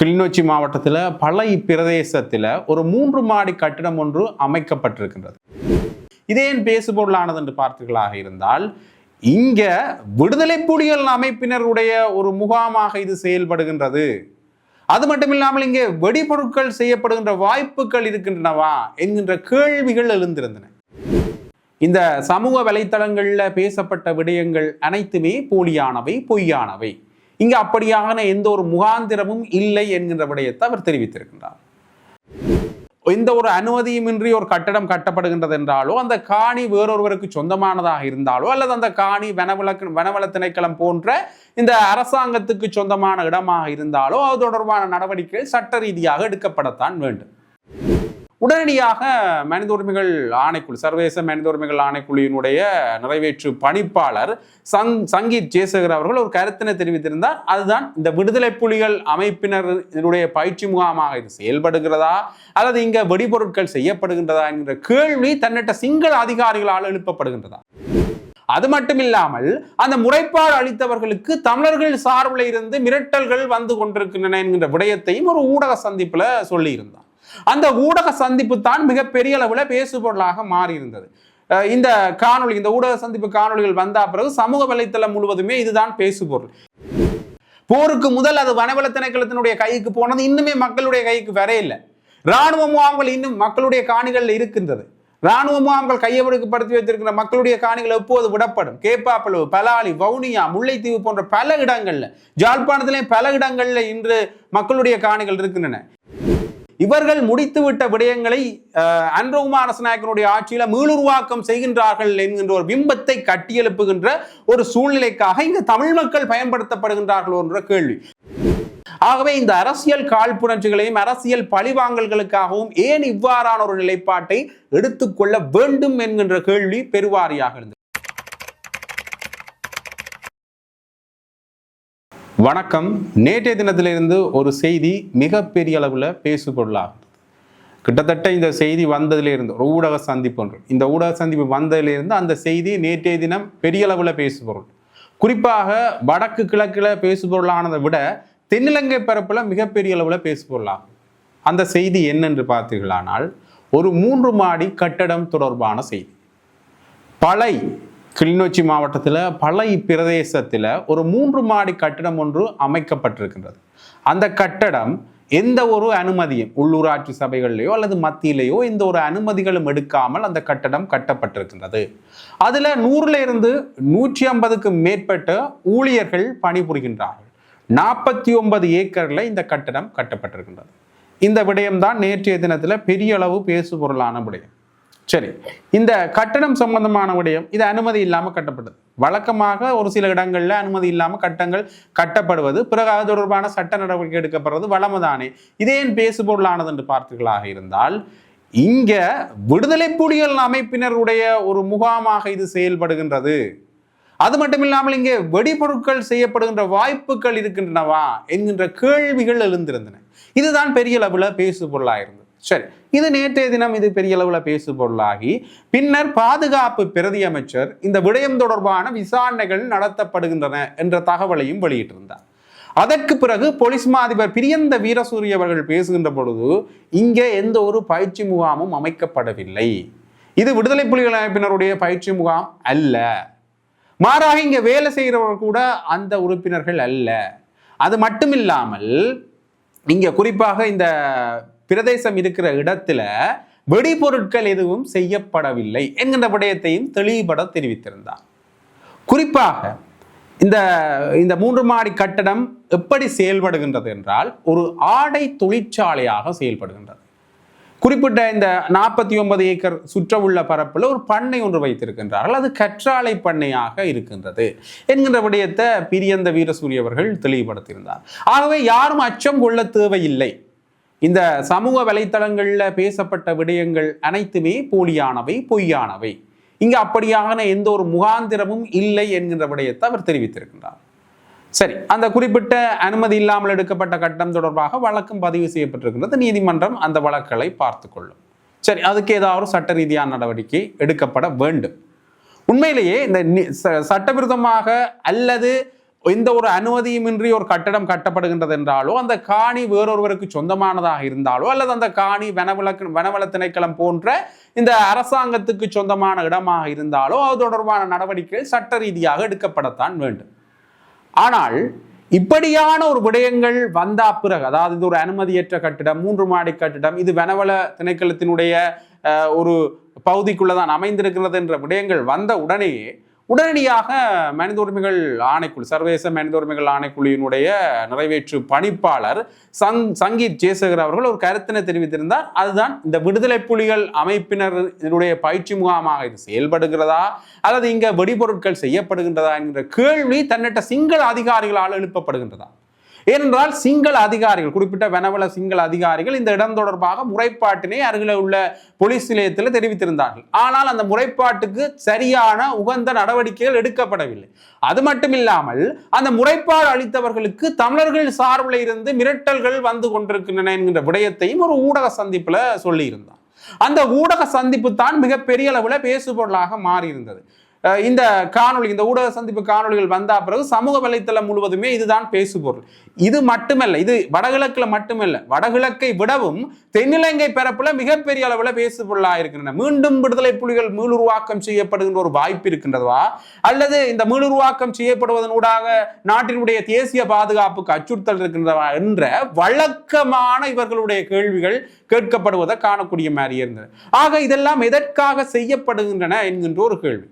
கிளிநொச்சி மாவட்டத்தில் பளை பிரதேசத்தில் ஒரு 3 மாடி கட்டிடம் ஒன்று அமைக்கப்பட்டிருக்கின்றது. இதேன் பேசுபொருளானது என்று பார்த்தீர்களாக இருந்தால், இங்க விடுதலை புலிகள் அமைப்பினருடைய ஒரு முகாமாக இது செயல்படுகின்றது. அது மட்டுமில்லாமல் இங்கே வெடிபொருட்கள் செய்யப்படுகின்ற வாய்ப்புகள் இருக்கின்றனவா என்கின்ற கேள்விகள் எழுந்திருந்தன. இந்த சமூக வலைத்தளங்களில் பேசப்பட்ட விடயங்கள் அனைத்துமே போலியானவை, பொய்யானவை. இங்கு அப்படியான எந்த ஒரு முகாந்திரமும் இல்லை என்கின்ற விடயத்தை அவர் தெரிவித்திருக்கின்றார். எந்த ஒரு அனுமதியுமின்றி ஒரு கட்டடம் கட்டப்படுகின்றது என்றாலோ, அந்த காணி வேறொருவருக்கு சொந்தமானதாக இருந்தாலோ, அல்லது அந்த காணி வனவள திணைக்களம் போன்ற இந்த அரசாங்கத்துக்கு சொந்தமான இடமாக இருந்தாலோ, அது தொடர்பான நடவடிக்கைகள் சட்ட ரீதியாக எடுக்கப்படத்தான் வேண்டும். உடனடியாக மனித உரிமைகள் ஆணைக்குழு, சர்வதேச மனித உரிமைகள் ஆணைக்குழுவினுடைய நிறைவேற்று பணிப்பாளர் சங்கீத் ஜெயசேகர் அவர்கள் ஒரு கருத்தினை தெரிவித்திருந்தார். அதுதான் இந்த விடுதலை புலிகள் அமைப்பினருடைய பயிற்சி முகாமாக இது செயல்படுகிறதா அல்லது இங்க வெடிபொருட்கள் செய்யப்படுகின்றதா என்கிற கேள்வி தன்னிட்ட சிங்கள அதிகாரிகளால் எழுப்பப்படுகின்றதா. அது மட்டுமில்லாமல் அந்த முறைப்பாடு அளித்தவர்களுக்கு தமிழர்கள் சார்பில் இருந்து மிரட்டல்கள் வந்து கொண்டிருக்கின்றன என்கின்ற விடயத்தையும் ஒரு ஊடக சந்திப்புல சொல்லியிருந்தார். அந்த ஊடக சந்திப்பு தான் மிகப்பெரிய அளவில் பேசுபொருளாக மாறியிருந்தது. இந்த காணொலி, இந்த ஊடக சந்திப்பு காணொலிகள் வந்த பிறகு சமூக வலைத்தளம் முழுவதுமே இதுதான் பேசுபொருள். போருக்கு முதல் அது வனவள திணைக்களத்தினுடைய கைக்கு போனது இன்னுமே மக்களுடைய கைக்கு வரையில்லை. இராணுவ முகாம்கள் இன்னும் மக்களுடைய காணிகள் இருக்கின்றது. இராணுவ முகாம்கள் கையப்படுத்தி வைத்திருக்கிற மக்களுடைய காணிகள் எப்போது விடப்படும்? கேப்பாப்பளவு, பலாலி, வவுனியா, முல்லைத்தீவு போன்ற பல இடங்கள்ல, ஜாழ்ப்பாணத்திலே பல இடங்கள்ல இன்று மக்களுடைய காணிகள் இருக்கின்றன. இவர்கள் முடித்துவிட்ட விடயங்களை அன்ரோகுமார் அரசநாயக்கனுடைய ஆட்சியில மீளுருவாக்கம் செய்கின்றார்கள் என்கின்ற ஒரு பிம்பத்தை கட்டியெழுப்புகின்ற ஒரு சூழ்நிலைக்காக இங்கு தமிழ் மக்கள் பயன்படுத்தப்படுகின்றார்கள் என்ற கேள்வி. ஆகவே இந்த அரசியல் காழ்ப்புணர்ச்சிகளையும் அரசியல் பழிவாங்கல்களுக்காகவும் ஏன் இவ்வாறான ஒரு நிலைப்பாட்டை எடுத்துக்கொள்ள வேண்டும் என்கின்ற கேள்வி பெருவாரியாக இருந்தது. வணக்கம். நேற்றைய தினத்திலிருந்து ஒரு செய்தி மிகப்பெரிய அளவில் பேசுபொருளாகும். கிட்டத்தட்ட இந்த செய்தி வந்ததிலிருந்து ஒரு ஊடக சந்திப்பு ஒன்று, இந்த ஊடக சந்திப்பு வந்ததிலிருந்து அந்த செய்தி நேற்றைய தினம் பெரிய அளவில் பேசுபொருள். குறிப்பாக வடக்கு கிழக்கில் பேசுபொருளானதை விட தென்னிலங்கை பரப்பில் மிகப்பெரிய அளவில் பேசுபொருளாகும். அந்த செய்தி என்னென்று பார்த்தீர்களானால், ஒரு 3 மாடி கட்டடம் தொடர்பான செய்தி. பளை கிளிநொச்சி மாவட்டத்தில் பளை பிரதேசத்தில் ஒரு 3 மாடி கட்டிடம் ஒன்று அமைக்கப்பட்டிருக்கின்றது. அந்த கட்டடம் எந்த ஒரு அனுமதியும் உள்ளூராட்சி சபைகளிலேயோ அல்லது மத்தியிலேயோ எந்த ஒரு அனுமதிகளும் எடுக்காமல் அந்த கட்டடம் கட்டப்பட்டிருக்கின்றது. அதில் 100 to 150க்கு மேற்பட்ட ஊழியர்கள் பணிபுரிகின்றார்கள். 49 ஏக்கர்ல இந்த கட்டடம் கட்டப்பட்டிருக்கின்றது. இந்த விடயம்தான் நேற்றைய தினத்தில் பெரிய அளவு பேசுபொருளான விடயம். சரி, இந்த கட்டடம் சம்பந்தமான விடயம், இது அனுமதி இல்லாமல் கட்டப்பட்டது. வழக்கமாக ஒரு சில இடங்கள்ல அனுமதி இல்லாமல் கட்டங்கள் கட்டப்படுவது, பிறகு அது தொடர்பான சட்ட நடவடிக்கை எடுக்கப்படுறது வளமதானே. இதேன் பேசுபொருளானது என்று பார்த்தீர்களாக இருந்தால், இங்க விடுதலை புலிகள் அமைப்பினருடைய ஒரு முகாமாக இது செயல்படுகின்றது. அது மட்டுமில்லாமல் இங்கே வெடிபொருட்கள் செய்யப்படுகின்ற வாய்ப்புகள் இருக்கின்றனவா என்கின்ற கேள்விகள் எழுந்திருந்தன. இதுதான் பெரிய அளவுல பேசுபொருளாக இருந்தது. சரி, இது நேற்றைய தினம் இது பெரிய அளவில் பேசுபொருளாகி பின்னர் பாதுகாப்பு பிரதி அமைச்சர் இந்த விடயம் தொடர்பான விசாரணைகள் நடத்தப்படுகின்றன என்ற தகவலையும் வெளியிட்டிருந்தார். அதற்கு பிறகு போலீஸ் மா அதிபர் பிரியந்த வீரசூரிய அவர்கள் பேசுகின்ற பொழுது, இங்கே எந்த ஒரு பயிற்சி முகாமும் அமைக்கப்படவில்லை, இது விடுதலை புலிகள் அமைப்பினருடைய பயிற்சி முகாம் அல்ல, மாறாக இங்க வேலை செய்கிறவர்கள் கூட அந்த உறுப்பினர்கள் அல்ல. அது மட்டுமில்லாமல் இங்க குறிப்பாக இந்த பிரதேசம் இருக்கிற இடத்துல வெடிபொருட்கள் எதுவும் செய்யப்படவில்லை என்கின்ற விடயத்தையும் தெளிவுபட தெரிவித்திருந்தார். குறிப்பாக இந்த 3 மாடி கட்டடம் எப்படி செயல்படுகின்றது என்றால், ஒரு ஆடை தொழிற்சாலையாக செயல்படுகின்றது. குறிப்பிட்ட இந்த 49 ஏக்கர் சுற்றவுள்ள பரப்பில் ஒரு பண்ணை ஒன்று வைத்திருக்கின்றார்கள். அது கற்றாழை பண்ணையாக இருக்கின்றது என்கின்ற விடயத்தை பிரியந்த வீரசூரிய அவர்கள் தெளிவுபடுத்தியிருந்தார். ஆகவே யாரும் அச்சம் கொள்ள தேவையில்லை. இந்த சமூக வலைத்தளங்களில் பேசப்பட்ட விடயங்கள் அனைத்துமே போலியானவை, பொய்யானவை. இங்கு அப்படியான எந்த ஒரு முகாந்திரமும் இல்லை என்கின்ற விடயத்தை அவர் தெரிவித்திருக்கின்றார். சரி, அந்த குறிப்பிட்ட அனுமதி இல்லாமல் எடுக்கப்பட்ட கட்டடம் தொடர்பாக வழக்கும் பதிவு செய்யப்பட்டிருக்கின்றது. நீதிமன்றம் அந்த வழக்குகளை பார்த்து கொள்ளும். சரி, அதுக்கு ஏதாவது சட்ட ரீதியான நடவடிக்கை எடுக்கப்பட வேண்டும். உண்மையிலேயே இந்த சட்டவிரோதமாக அல்லது எந்த ஒரு அனுமதியுமின்றி ஒரு கட்டடம் கட்டப்படுகின்றது என்றாலோ, அந்த காணி வேறொருவருக்கு சொந்தமானதாக இருந்தாலோ, அல்லது அந்த காணி வனவள திணைக்களம் போன்ற இந்த அரசாங்கத்துக்கு சொந்தமான இடமாக இருந்தாலோ, அது தொடர்பான நடவடிக்கைகள் சட்ட ரீதியாக எடுக்கப்படத்தான் வேண்டும். ஆனால் இப்படியான ஒரு விடயங்கள் வந்தா பிறகு, அதாவது இது ஒரு அனுமதியற்ற கட்டிடம், 3 மாடி கட்டிடம், இது வனவள திணைக்களத்தினுடைய ஒரு பகுதிக்குள்ளதான் அமைந்திருக்கிறது என்ற விடயங்கள் வந்த உடனடியாக மனித உரிமைகள் ஆணைக்குழு, சர்வதேச மனித உரிமைகள் ஆணைக்குழுவினுடைய நிறைவேற்று பணிப்பாளர் சங்கீத் ஜெயசேகர் அவர்கள் ஒரு கருத்தினை தெரிவித்திருந்தார். அதுதான் இந்த விடுதலை புலிகள் அமைப்பினருடைய பயிற்சி முகாமாக இது செயல்படுகிறதா அல்லது இங்க வெடிபொருட்கள் செய்யப்படுகின்றதா என்கிற கேள்வி தன்னிட்ட சிங்கள அதிகாரிகளால் எழுப்பப்படுகின்றதா. ஏனென்றால் சிங்கள அதிகாரிகள், குறிப்பிட்ட வனவள சிங்கள அதிகாரிகள் இந்த இடம் தொடர்பாக முறைப்பாட்டினை அருகில் உள்ள போலீஸ் நிலையத்தில் தெரிவித்திருந்தார்கள். ஆனால் அந்த முறைப்பாட்டுக்கு சரியான உகந்த நடவடிக்கைகள் எடுக்கப்படவில்லை. அது மட்டுமில்லாமல் அந்த முறைப்பாடு அளித்தவர்களுக்கு தமிழர்கள் சார்பில் இருந்து மிரட்டல்கள் வந்து கொண்டிருக்கின்றன என்கின்ற விடயத்தையும் ஒரு ஊடக சந்திப்புல சொல்லியிருந்தார். அந்த ஊடக சந்திப்பு தான் மிகப்பெரிய அளவில் பேசுபொருளாக மாறியிருந்தது. இந்த காணொலி, இந்த ஊடக சந்திப்பு காணொலிகள் வந்த பிறகு சமூக வலைத்தளம் முழுவதுமே இதுதான் பேசுபொருள். இது மட்டுமல்ல, இது வடகிழக்குல மட்டுமல்ல, வடகிழக்கை விடவும் தென்னிலங்கை பரப்புல மிகப்பெரிய அளவில் பேசுபொருளாக இருக்கின்றன. மீண்டும் விடுதலை புலிகள் மீளுருவாக்கம் செய்யப்படுகின்ற ஒரு வாய்ப்பு இருக்கின்றதா, அல்லது இந்த மீளுருவாக்கம் செய்யப்படுவதனூடாக நாட்டினுடைய தேசிய பாதுகாப்புக்கு அச்சுறுத்தல் இருக்கின்றதா என்ற வழக்கமான இவர்களுடைய கேள்விகள் கேட்கப்படுவதை காணக்கூடிய மாதிரி இருந்தது. ஆக இதெல்லாம் எதற்காக செய்யப்படுகின்றன என்கின்ற ஒரு கேள்வி.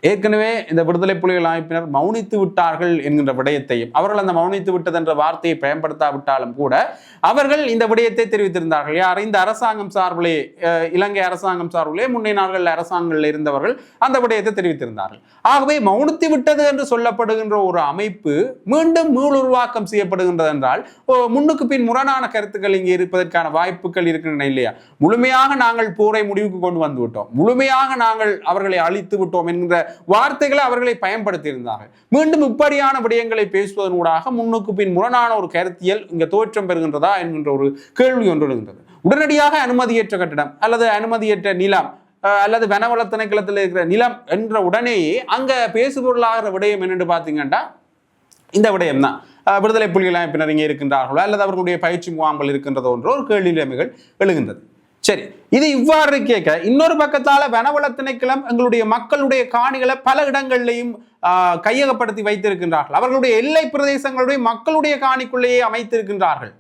ஏற்கனவே இந்த விடுதலை புலிகள் அமைப்பினர் மௌனித்து விட்டார்கள் என்கின்ற விடயத்தையும், அவர்கள் அந்த மௌனித்து விட்டது என்ற வார்த்தையை பயன்படுத்தாவிட்டாலும் கூட அவர்கள் இந்த விடயத்தை தெரிவித்திருந்தார்கள். யார்? இந்த அரசாங்கம் சார்பிலே, இலங்கை அரசாங்கம் சார்பிலே முன்னைய நாட்களில் அரசாங்கங்களில் இருந்தவர்கள் அந்த விடயத்தை தெரிவித்திருந்தார்கள். ஆகவே மௌனித்து விட்டது என்று சொல்லப்படுகின்ற ஒரு அமைப்பு மீண்டும் மீளுருவாக்கம் செய்யப்படுகின்றது என்றால் முன்னுக்கு பின் முரணான கருத்துக்கள் இங்கே இருப்பதற்கான வாய்ப்புகள் இருக்கின்றன இல்லையா? முழுமையாக நாங்கள் போரை முடிவுக்கு கொண்டு வந்து விட்டோம், முழுமையாக நாங்கள் அவர்களை அழித்து விட்டோம் என்கின்ற வார்த்தைகளை அவர்களை பயன்படுத்தி இருந்தார்கள். மீண்டும் இப்படியான விடயங்களை பேசுவதனூடாக முன்னுக்கு பின் முரணான ஒரு கருத்தியல் இங்க தோற்றம் பெறுகின்றதா என்கின்ற ஒரு கேள்வி ஒன்று எழுகின்றது. உடனடியாக அனுமதியற்ற கட்டிடம் அல்லது அனுமதியற்ற நிலம் அல்லது வனவள திணைக்களத்தில் இருக்கிற நிலம் என்ற உடனேயே அங்க பேசுபொருளாகிற விடயம் என்னென்று பார்த்தீங்கன்னா இந்த விடயம் தான். விடுதலை புலிகள் அமைப்பினர் இங்கே இருக்கின்றார்களோ அல்லது அவர்களுடைய பயிற்சி முகாம்கள் இருக்கின்றதோ என்ற ஒரு கேள்வி நிலைமைகள் எழுகின்றது. சரி, இது இவ்வாறு கேட்க இன்னொரு பக்கத்தால வனவள திணைக்களம் எங்களுடைய மக்களுடைய காணிகளை பல இடங்கள்லையும் கையகப்படுத்தி வைத்திருக்கின்றார்கள். அவர்களுடைய எல்லை பிரதேசங்களுடைய மக்களுடைய காணிக்குள்ளேயே அமைத்திருக்கின்றார்கள்.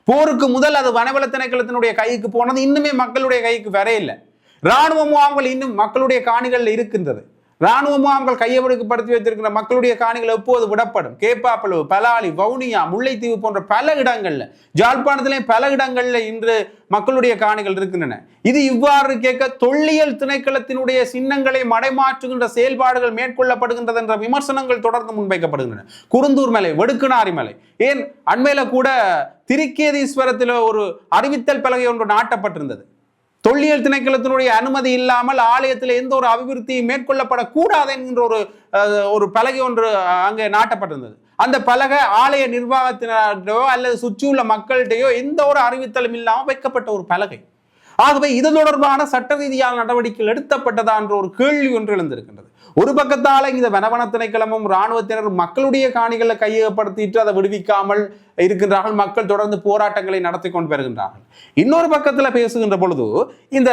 போருக்கு முதல் அது வனவள திணைக்களத்தினுடைய கைக்கு போனது இன்னுமே மக்களுடைய கைக்கு வரையில்லை. இராணுவ முகாம்கள் இன்னும் மக்களுடைய காணிகள் இருக்கின்றது. இராணுவ முகாம்கள் கையப்படுத்தி வைத்திருக்கிற மக்களுடைய காணிகள் எப்போது விடப்படும்? கேப்பாப்பளவு, பலாலி, வவுனியா, முல்லைத்தீவு போன்ற பல இடங்கள்ல, ஜாழ்ப்பாணத்திலே பல இடங்கள்ல இன்று மக்களுடைய காணிகள் இருக்கின்றன. இது இவ்வாறு கேட்க தொல்லியல் திணைக்களத்தினுடைய சின்னங்களை மடைமாற்றுகின்ற செயல்பாடுகள் மேற்கொள்ளப்படுகின்றது என்ற விமர்சனங்கள் தொடர்ந்து முன்வைக்கப்படுகின்றன. குருந்தூர் மலை, வெடுக்குநாரி மலை, ஏன் அண்மையில கூட திருக்கேதீஸ்வரத்தில் ஒரு அறிவித்தல் பலகை ஒன்று நாட்டப்பட்டிருந்தது. தொல்லியல் திணைக்களத்தினுடைய அனுமதி இல்லாமல் ஆலயத்தில் எந்த ஒரு அபிவிருத்தியும் மேற்கொள்ளப்படக்கூடாது என்கின்ற ஒரு பலகை ஒன்று அங்கே நாட்டப்பட்டிருந்தது. அந்த பலகை ஆலய நிர்வாகத்தினரோ அல்லது சுற்றியுள்ள மக்கள்கிட்டயோ எந்த ஒரு அறிவித்தலும் இல்லாமல் வைக்கப்பட்ட ஒரு பலகை. ஆகவே இது தொடர்பான சட்ட ரீதியான நடவடிக்கைகள் எடுக்கப்பட்டதா என்ற ஒரு கேள்வி ஒன்று எழுந்திருக்கின்றது. ஒரு பக்கத்தால இந்த வனவன திணைக்களமும் இராணுவத்தினர் மக்களுடைய காணிகளை கையகப்படுத்திட்டு அதை விடுவிக்காமல் இருக்கின்றார்கள். மக்கள் தொடர்ந்து போராட்டங்களை நடத்தி கொண்டு வருகின்றார்கள். இன்னொரு பக்கத்துல பேசுகின்ற பொழுது இந்த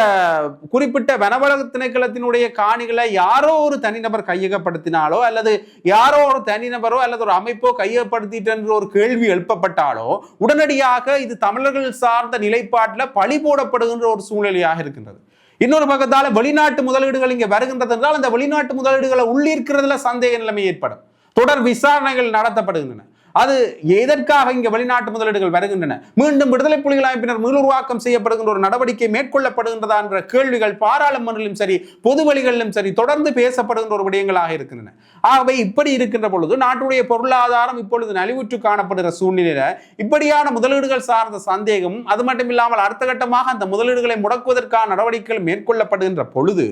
குறிப்பிட்ட வனவள திணைக்களத்தினுடைய காணிகளை யாரோ ஒரு தனிநபர் கையகப்படுத்தினாலோ அல்லது யாரோ ஒரு தனிநபரோ அல்லது ஒரு அமைப்போ கையகப்படுத்திட்டு என்ற ஒரு கேள்வி எழுப்பப்பட்டாலோ உடனடியாக இது தமிழர்கள் சார்ந்த நிலைப்பாட்டில் பழி போடப்படுகின்ற ஒரு சூழ்நிலையாக இருக்கின்றது. இன்னொரு பக்கத்தால வெளிநாட்டு முதலீடுகள் இங்கே வருகின்றது என்றால் அந்த வெளிநாட்டு முதலீடுகளை உள்ளிருக்கிறதுல சந்தேக நிலைமை ஏற்படும். தொடர் விசாரணைகள் நடத்தப்படுகின்றன. அது எதற்காக இங்கே வெளிநாட்டு முதலீடுகள் வருகின்றன? மீண்டும் விடுதலை புலிகள் அமைப்பினர் மீளுருவாக்கம் செய்யப்படுகின்ற ஒரு நடவடிக்கை மேற்கொள்ளப்படுகின்றதா என்ற கேள்விகள் பாராளுமன்றத்திலும் சரி பொது வழிகளிலும் சரி தொடர்ந்து பேசப்படுகின்ற ஒரு விடயங்களாக இருக்கின்றன. ஆகவே இப்படி இருக்கின்ற பொழுது நாட்டுடைய பொருளாதாரம் இப்பொழுது நலிவுற்று காணப்படுகிற சூழ்நிலையில இப்படியான முதலீடுகள் சார்ந்த சந்தேகம், அது மட்டும் இல்லாமல் அடுத்த கட்டமாக அந்த முதலீடுகளை முடக்குவதற்கான நடவடிக்கைகள் மேற்கொள்ளப்படுகின்ற பொழுது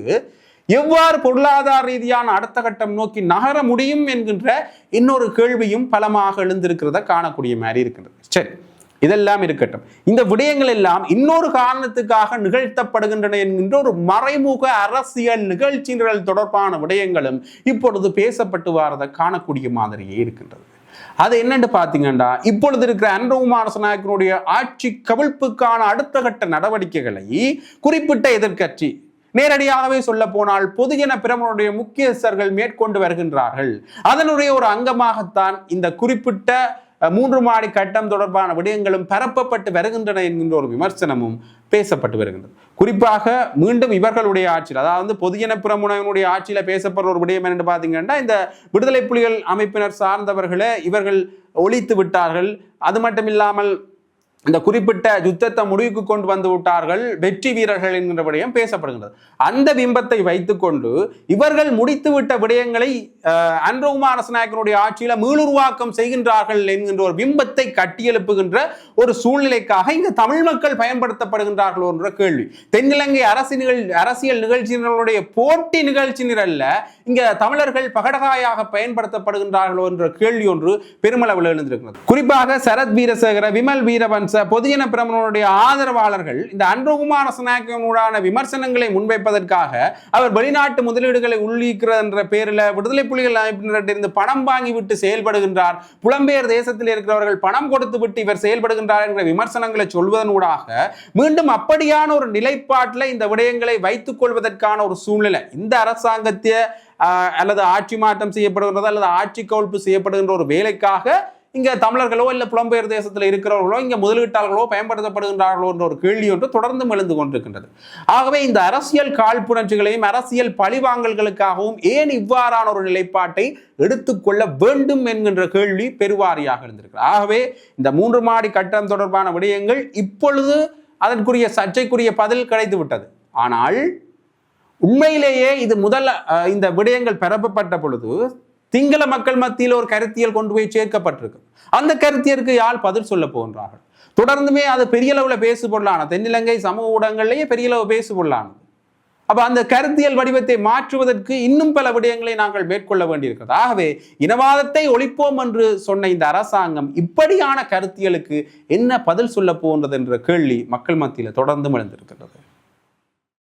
எவ்வாறு பொருளாதார ரீதியான அடுத்த கட்டம் நோக்கி நகர முடியும் என்கின்ற இன்னொரு கேள்வியும் பலமாக எழுந்திருக்கிறத காணக்கூடிய மாதிரி இருக்கின்றது. சரி, இதெல்லாம் இருக்கட்டும். இந்த விடயங்கள் எல்லாம் இன்னொரு காரணத்துக்காக நிகழ்த்தப்படுகின்றன என்கின்ற ஒரு மறைமுக அரசியல் நிகழ்ச்சிகள் தொடர்பான விடயங்களும் இப்பொழுது பேசப்பட்டு வரதை காணக்கூடிய மாதிரியே இருக்கின்றது. அது என்னன்னு பார்த்தீங்கன்னா, இப்பொழுது இருக்கிற அன்ரகுமார நாயக்கனுடைய ஆட்சி கவிழ்ப்புக்கான அடுத்த கட்ட நடவடிக்கைகளை குறிப்பிட்ட எதிர்க்கட்சி, நேரடியாகவே சொல்ல போனால் பொதுஜன பிரமுகருடைய முக்கியஸ்தர்கள் மேற்கொண்டு வருகின்றார்கள். அதனுடைய ஒரு அங்கமாகத்தான் இந்த குறிப்பிட்ட 3 மாடி கட்டம் தொடர்பான விடயங்களும் பரப்பப்பட்டு வருகின்றன என்கின்ற ஒரு விமர்சனமும் பேசப்பட்டு வருகின்றது. குறிப்பாக மீண்டும் இவர்களுடைய ஆட்சியில், அதாவது பொதுஜன பிரமுகனுடைய ஆட்சியில பேசப்படுற ஒரு விடயம் என்று பார்த்தீங்கன்னா, இந்த விடுதலை புலிகள் அமைப்பினர் சார்ந்தவர்களை இவர்கள் ஒழித்து விட்டார்கள். அது மட்டும் இல்லாமல் இந்த குறிப்பிட்ட யுத்தத்தை முடிவுக்கு கொண்டு வந்து விட்டார்கள், வெற்றி வீரர்கள் என்கின்ற விடயம் பேசப்படுகின்றது. அந்த பிம்பத்தை வைத்துக்கொண்டு இவர்கள் முடித்துவிட்ட விடயங்களை அன்ரகுமார நாயக்கனுடைய ஆட்சியில மீளுருவாக்கம் செய்கின்றார்கள் என்கின்ற ஒரு பிம்பத்தை கட்டியெழுப்புகின்ற ஒரு சூழ்நிலைக்காக இங்கு தமிழ் மக்கள் பயன்படுத்தப்படுகின்றார்கள் என்ற கேள்வி. தென்னிலங்கை அரசியல் நிகழ்ச்சியினருடைய போட்டி நிகழ்ச்சி நிரல்ல, இங்க தமிழர்கள் பகடகாயாக பயன்படுத்தப்படுகின்றார்களோ என்ற கேள்வி ஒன்று பெருமளவில் எழுந்திருக்கிறது. குறிப்பாக சரத் வீரசேகர, விமல் வீரவன்ச, பொதுஜன பிரமுகனுடைய ஆதரவாளர்கள் இந்த அன்ரகுமார நாயக்கனுடான விமர்சனங்களை முன்வைப்பதற்காக அவர் வெளிநாட்டு முதலீடுகளை உள்ளிக்கிறது என்ற பேரில் விடுதலை புலிகள் அமைப்பினரிடமிருந்து பணம் வாங்கிவிட்டு செயல்படுகின்றார், புலம்பெயர் தேசத்தில் இருக்கிறவர்கள் பணம் கொடுத்து விட்டு இவர் செயல்படுகின்றார் என்ற விமர்சனங்களை சொல்வதனூடாக மீண்டும் அப்படியான ஒரு நிலைப்பாட்டில் இந்த விடயங்களை வைத்துக் கொள்வதற்கான ஒரு சூழ்நிலை இந்த அரசாங்கத்தை அல்லது ஆட்சி மாற்றம் செய்யப்படுகின்றதோ அல்லது ஆட்சி கவிழ்ப்பு செய்யப்படுகின்ற ஒரு வேலைக்காக இங்க தமிழர்களோ இல்ல புலம்பெயர் தேசத்தில் இருக்கிறவர்களோ இங்க முதலீட்டாளர்களோ பயன்படுத்தப்படுகின்றார்களோ என்ற ஒரு கேள்வி ஒன்று தொடர்ந்து எழுந்து கொண்டிருக்கின்றது. ஆகவே இந்த அரசியல் காழ்ப்புணர்ச்சிகளையும் அரசியல் பழிவாங்கல்களுக்காகவும் ஏன் இவ்வாறான ஒரு நிலைப்பாட்டை எடுத்துக்கொள்ள வேண்டும் என்கின்ற கேள்வி பெருவாரியாக இருந்திருக்கிறது. ஆகவே இந்த 3 மாடி கட்டம் தொடர்பான விடயங்கள் இப்பொழுது அதற்குரிய சர்ச்சைக்குரிய பதில் கிடைத்து விட்டது. ஆனால் உண்மையிலேயே இது இந்த விடயங்கள் பரப்பப்பட்ட பொழுது சிங்கள மக்கள் மத்தியில் ஒரு கருத்தியல் கொண்டு போய் சேர்க்கப்பட்டிருக்கு. அந்த கருத்தியலுக்கு யார் பதில் சொல்ல போகின்றார்கள்? தொடர்ந்துமே அது பெரிய அளவில் பேசுபொருளானது, தென்னிலங்கை சமூக ஊடகங்களிலேயே பெரிய அளவு பேசுபொருளானது. அப்ப அந்த கருத்தியல் வடிவத்தை மாற்றுவதற்கு இன்னும் பல விடயங்களை நாங்கள் மேற்கொள்ள வேண்டியிருக்கிறது. ஆகவே இனவாதத்தை ஒழிப்போம் என்று சொன்ன இந்த அரசாங்கம் இப்படியான கருத்தியலுக்கு என்ன பதில் சொல்ல போகின்றது என்ற கேள்வி மக்கள் மத்தியில் தொடர்ந்து எழுந்திருக்கிறது.